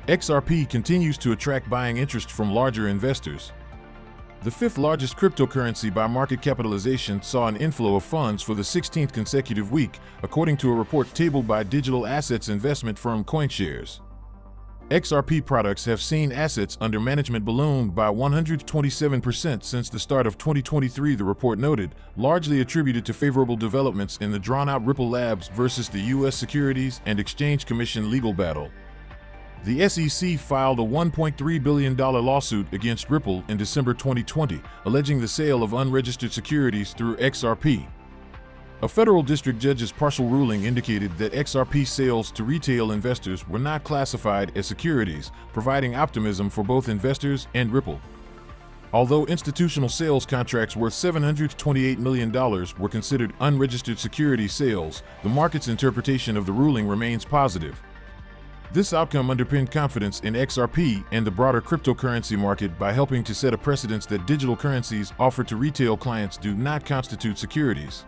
XRP continues to attract buying interest from larger investors. The fifth largest cryptocurrency by market capitalization saw an inflow of funds for the 16th consecutive week, according to a report tabled by digital assets investment firm CoinShares. XRP products have seen assets under management balloon by 127% since the start of 2023, the report noted, largely attributed to favorable developments in the drawn-out Ripple Labs versus the U.S. Securities and Exchange Commission legal battle. The SEC filed a $1.3 billion lawsuit against Ripple in December 2020, alleging the sale of unregistered securities through XRP. A federal district judge's partial ruling indicated that XRP sales to retail investors were not classified as securities, providing optimism for both investors and Ripple. Although institutional sales contracts worth $728 million were considered unregistered security sales, the market's interpretation of the ruling remains positive. This outcome underpinned confidence in XRP and the broader cryptocurrency market by helping to set a precedent that digital currencies offered to retail clients do not constitute securities.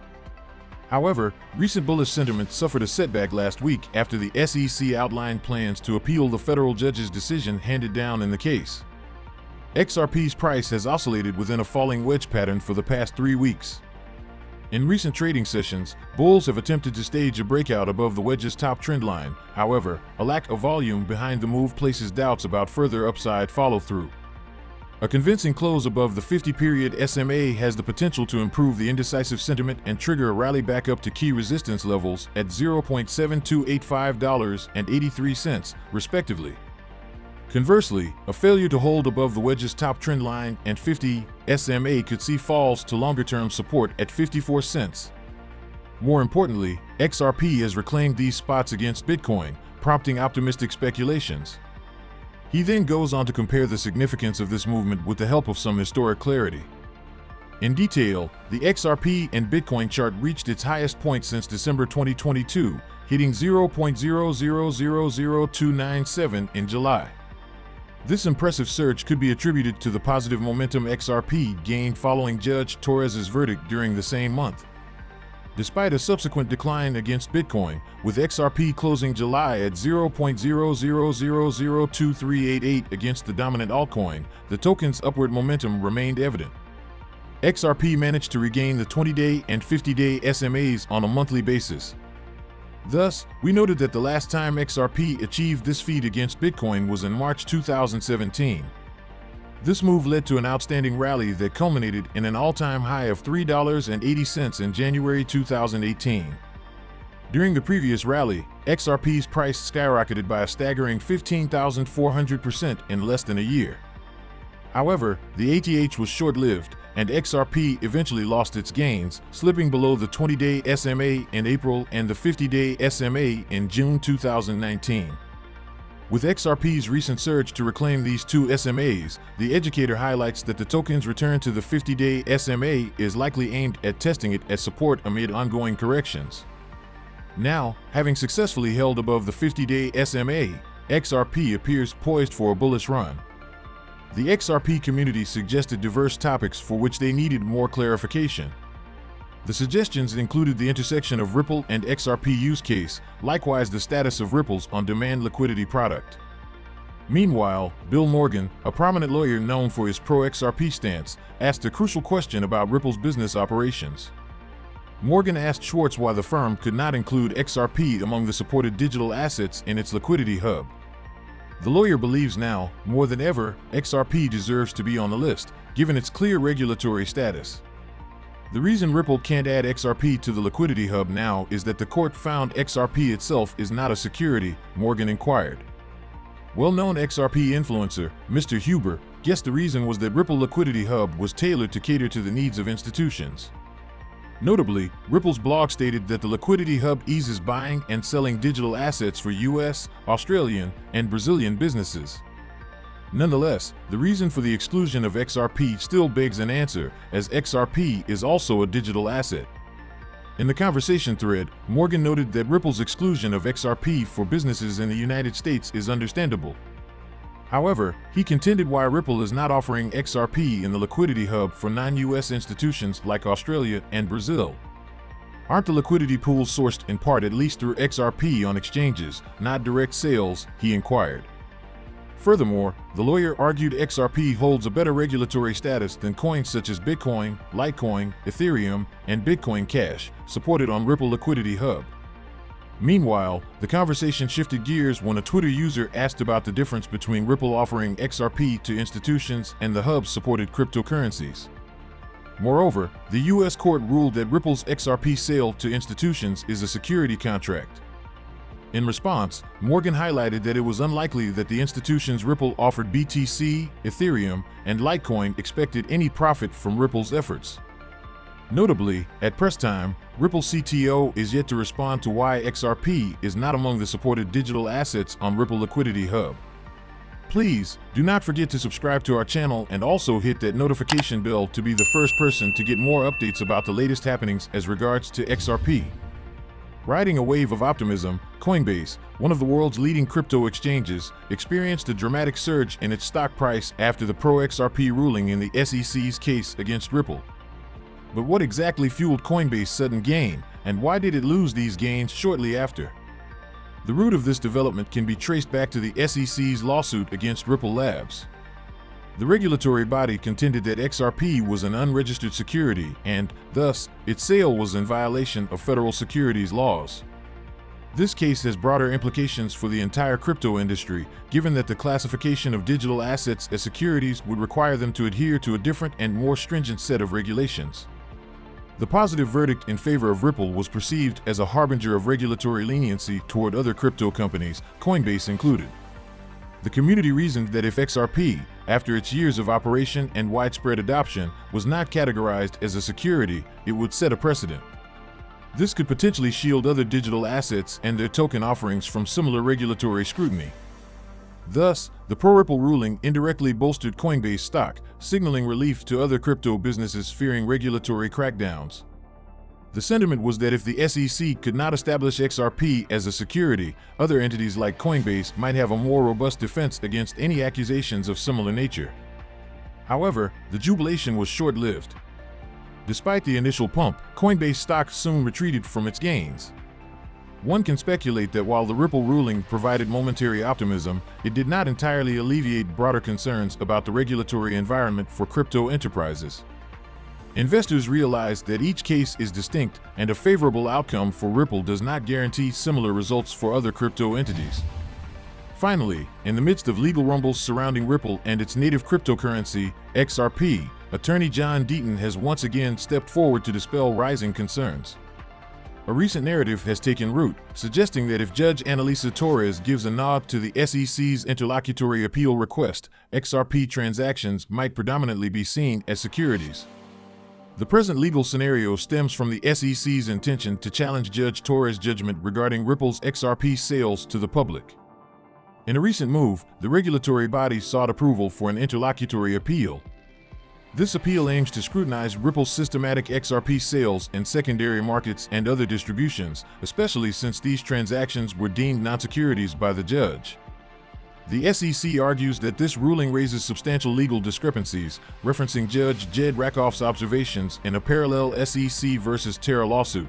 However, recent bullish sentiment suffered a setback last week after the SEC outlined plans to appeal the federal judge's decision handed down in the case. XRP's price has oscillated within a falling wedge pattern for the past 3 weeks. In recent trading sessions, bulls have attempted to stage a breakout above the wedge's top trend line. However, a lack of volume behind the move places doubts about further upside follow-through. A convincing close above the 50-period SMA has the potential to improve the indecisive sentiment and trigger a rally back up to key resistance levels at $0.7285.83, respectively. Conversely, a failure to hold above the wedge's top trend line and 50 SMA could see falls to longer-term support at 54 cents. More importantly, XRP has reclaimed these spots against Bitcoin, prompting optimistic speculations. He then goes on to compare the significance of this movement with the help of some historic clarity. In detail, the XRP and Bitcoin chart reached its highest point since December 2022, hitting 0.0000297 in July. This impressive surge could be attributed to the positive momentum XRP gained following Judge Torres's verdict during the same month. Despite a subsequent decline against Bitcoin, with XRP closing July at 0.00002388 against the dominant altcoin, the token's upward momentum remained evident. XRP managed to regain the 20-day and 50-day SMAs on a monthly basis. Thus, we noted that the last time XRP achieved this feat against Bitcoin was in March 2017. This move led to an outstanding rally that culminated in an all-time high of $3.80 in January 2018. During the previous rally, XRP's price skyrocketed by a staggering 15,400% in less than a year. However, the ATH was short-lived, and XRP eventually lost its gains, slipping below the 20-day SMA in April and the 50-day SMA in June 2019. With XRP's recent surge to reclaim these two SMAs, the educator highlights that the token's return to the 50-day SMA is likely aimed at testing it as support amid ongoing corrections. Now, having successfully held above the 50-day SMA, XRP appears poised for a bullish run. The XRP community suggested diverse topics for which they needed more clarification. The suggestions included the intersection of Ripple and XRP use case, likewise the status of Ripple's on-demand liquidity product. Meanwhile, Bill Morgan, a prominent lawyer known for his pro-XRP stance, asked a crucial question about Ripple's business operations. Morgan asked Schwartz why the firm could not include XRP among the supported digital assets in its liquidity hub. The lawyer believes now, more than ever, XRP deserves to be on the list, given its clear regulatory status. The reason Ripple can't add XRP to the liquidity hub now is that the court found XRP itself is not a security, Morgan inquired. Well-known XRP influencer, Mr. Huber, guessed the reason was that Ripple Liquidity Hub was tailored to cater to the needs of institutions. Notably, Ripple's blog stated that the Liquidity Hub eases buying and selling digital assets for US, Australian, and Brazilian businesses. Nonetheless, the reason for the exclusion of XRP still begs an answer, as XRP is also a digital asset. In the conversation thread, Morgan noted that Ripple's exclusion of XRP for businesses in the United States is understandable. However, he contended why Ripple is not offering XRP in the liquidity hub for non-US institutions like Australia and Brazil. Aren't the liquidity pools sourced in part at least through XRP on exchanges, not direct sales, he inquired. Furthermore, the lawyer argued XRP holds a better regulatory status than coins such as Bitcoin, Litecoin, Ethereum, and Bitcoin Cash, supported on Ripple Liquidity Hub. Meanwhile, the conversation shifted gears when a Twitter user asked about the difference between Ripple offering XRP to institutions and the Hub's supported cryptocurrencies. Moreover, the U.S. court ruled that Ripple's XRP sale to institutions is a security contract. In response, Morgan highlighted that it was unlikely that the institutions Ripple offered BTC, Ethereum, and Litecoin expected any profit from Ripple's efforts. Notably, at press time, Ripple CTO is yet to respond to why XRP is not among the supported digital assets on Ripple Liquidity Hub. Please do not forget to subscribe to our channel and also hit that notification bell to be the first person to get more updates about the latest happenings as regards to XRP. Riding a wave of optimism, Coinbase, one of the world's leading crypto exchanges, experienced a dramatic surge in its stock price after the pro-XRP ruling in the SEC's case against Ripple. But what exactly fueled Coinbase's sudden gain, and why did it lose these gains shortly after? The root of this development can be traced back to the SEC's lawsuit against Ripple Labs. The regulatory body contended that XRP was an unregistered security and, thus, its sale was in violation of federal securities laws. This case has broader implications for the entire crypto industry, given that the classification of digital assets as securities would require them to adhere to a different and more stringent set of regulations. The positive verdict in favor of Ripple was perceived as a harbinger of regulatory leniency toward other crypto companies, Coinbase included. The community reasoned that if XRP, after its years of operation and widespread adoption, was not categorized as a security, it would set a precedent. This could potentially shield other digital assets and their token offerings from similar regulatory scrutiny. Thus, the pro-Ripple ruling indirectly bolstered Coinbase stock, signaling relief to other crypto businesses fearing regulatory crackdowns. The sentiment was that if the SEC could not establish XRP as a security, other entities like Coinbase might have a more robust defense against any accusations of similar nature. However, the jubilation was short-lived. Despite the initial pump, Coinbase stock soon retreated from its gains. One can speculate that while the Ripple ruling provided momentary optimism, it did not entirely alleviate broader concerns about the regulatory environment for crypto enterprises. Investors realized that each case is distinct, and a favorable outcome for Ripple does not guarantee similar results for other crypto entities. Finally, in the midst of legal rumbles surrounding Ripple and its native cryptocurrency, XRP, attorney John Deaton has once again stepped forward to dispel rising concerns. A recent narrative has taken root, suggesting that if Judge Analisa Torres gives a nod to the SEC's interlocutory appeal request, XRP transactions might predominantly be seen as securities. The present legal scenario stems from the SEC's intention to challenge Judge Torres' judgment regarding Ripple's XRP sales to the public. In a recent move, the regulatory body sought approval for an interlocutory appeal. This appeal aims to scrutinize Ripple's systematic XRP sales in secondary markets and other distributions, especially since these transactions were deemed non-securities by the judge. The SEC argues that this ruling raises substantial legal discrepancies, referencing Judge Jed Rakoff's observations in a parallel SEC versus Terra lawsuit.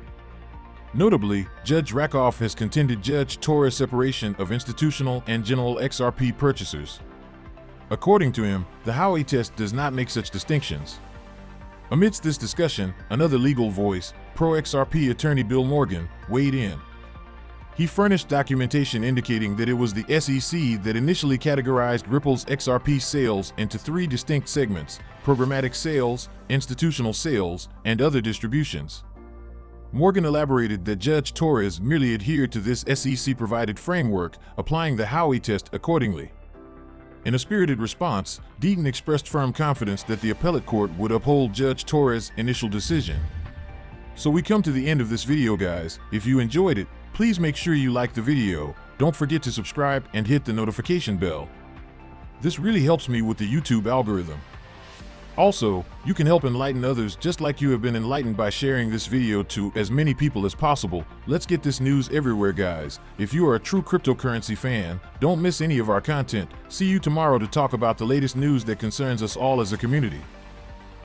Notably, Judge Rakoff has contended Judge Torres' separation of institutional and general XRP purchasers. According to him, the Howey test does not make such distinctions. Amidst this discussion, another legal voice, pro-XRP attorney Bill Morgan, weighed in. He furnished documentation indicating that it was the SEC that initially categorized Ripple's XRP sales into three distinct segments: programmatic sales, institutional sales, and other distributions. Morgan elaborated that Judge Torres merely adhered to this SEC-provided framework, applying the Howey test accordingly. In a spirited response, Deaton expressed firm confidence that the appellate court would uphold Judge Torres' initial decision. So we come to the end of this video, guys. If you enjoyed it, please make sure you like the video, don't forget to subscribe and hit the notification bell. This really helps me with the YouTube algorithm. Also, you can help enlighten others just like you have been enlightened by sharing this video to as many people as possible. Let's get this news everywhere, guys. If you are a true cryptocurrency fan, don't miss any of our content. See you tomorrow to talk about the latest news that concerns us all as a community.